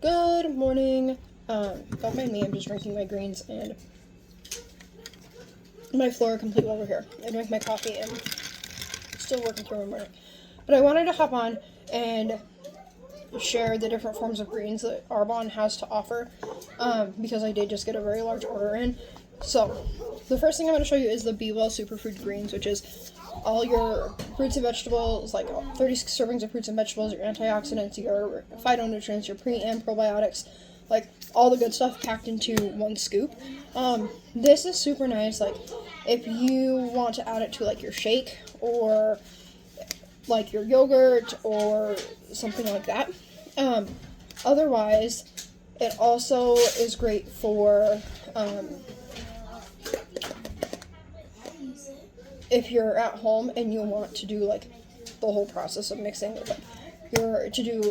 Good morning. Don't mind me, I'm just drinking my greens and my floor completely over here. I drank my coffee and still working through my morning. But I wanted to hop on and share the different forms of greens that Arbonne has to offer because I did just get a very large order in. So, the first thing I'm going to show you is the Be Well Superfood Greens, which is all your fruits and vegetables, like 36 servings of fruits and vegetables, your antioxidants, your phytonutrients, your pre and probiotics, like all the good stuff packed into one scoop. This is super nice, like if you want to add it to like your shake or like your yogurt or something like that. Otherwise, it also is great for if you're at home and you want to do like the whole process of mixing with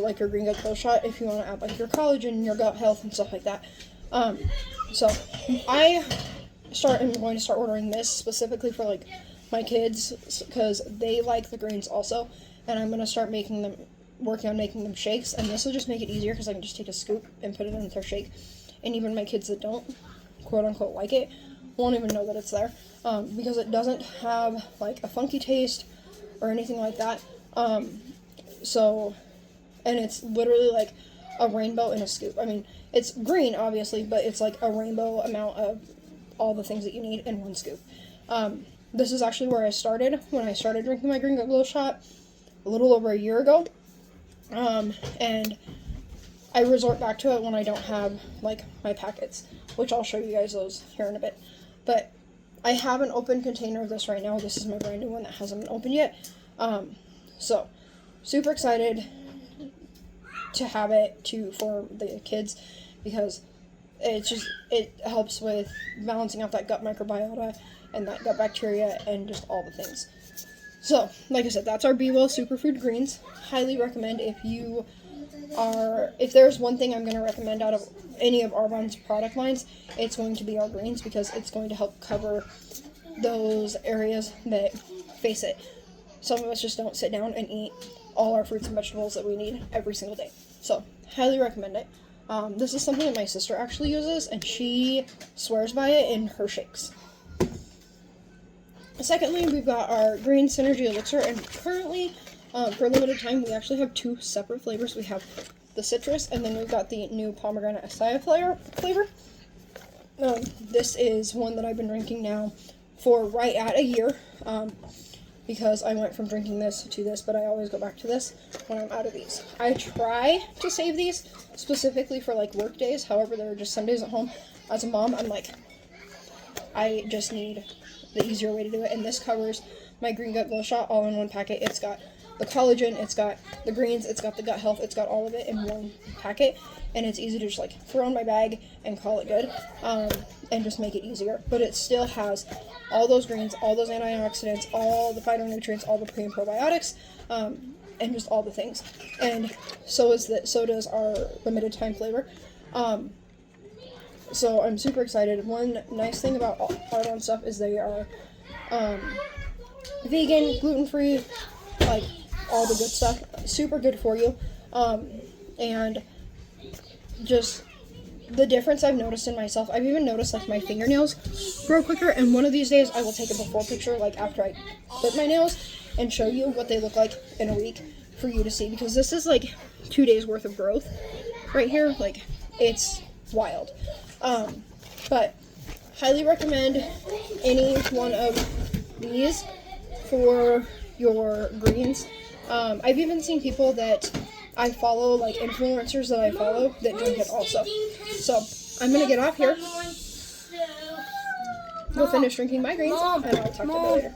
like your green gut kill shot, if you want to add like your collagen, your gut health and stuff like that. So I'm going to start ordering this specifically for like my kids because they like the greens also, and I'm going to start working on making them shakes, and this will just make it easier because I can just take a scoop and put it in their shake, and even my kids that don't quote unquote like it won't even know that it's there because it doesn't have like a funky taste or anything like that. And it's literally like a rainbow in a scoop. I mean, it's green obviously, but it's like a rainbow amount of all the things that you need in one scoop. This is actually where I started when I started drinking my Green Gut Glow shot a little over a year ago. And I resort back to it when I don't have like my packets, which I'll show you guys those here in a bit. But I have an open container of this right now. This is my brand new one that hasn't been opened yet. So super excited to have it for the kids because it helps with balancing out that gut microbiota and that gut bacteria and just all the things. So, like I said, that's our Be Well Superfood Greens. Highly recommend if there's one thing I'm going to recommend out of any of Arbonne's product lines, it's going to be our greens because it's going to help cover those areas that, face it, some of us just don't sit down and eat all our fruits and vegetables that we need every single day. So, highly recommend it. This is something that my sister actually uses, and she swears by it in her shakes. Secondly, we've got our Green Synergy Elixir, and currently, for a limited time, we actually have two separate flavors. We have the citrus, and then we've got the new pomegranate acai flavor. This is one that I've been drinking now for right at a year, because I went from drinking this to this, but I always go back to this when I'm out of these. I try to save these specifically for like work days. However, there are just some days at home. As a mom, I'm like, I just need the easier way to do it, and this covers my Green Gut Glow shot all in one packet. It's got the collagen, it's got the greens, it's got the gut health, it's got all of it in one packet, and it's easy to just like throw in my bag and call it good, and just make it easier. But it still has all those greens, all those antioxidants, all the phytonutrients, all the pre and probiotics, and just all the things. And so does our limited time flavor. So I'm super excited. One nice thing about Arbonne stuff is they are vegan, gluten-free, like all the good stuff. Super good for you. And just the difference I've noticed in myself, I've even noticed like my fingernails grow quicker, and one of these days I will take a before picture like after I clip my nails and show you what they look like in a week for you to see, because this is like 2 days worth of growth right here. Like, it's wild. But highly recommend any one of these for your greens. I've even seen people that I follow, like influencers that I follow, that drink it also. So I'm gonna get off here, go finish drinking my greens, and I'll talk to you later.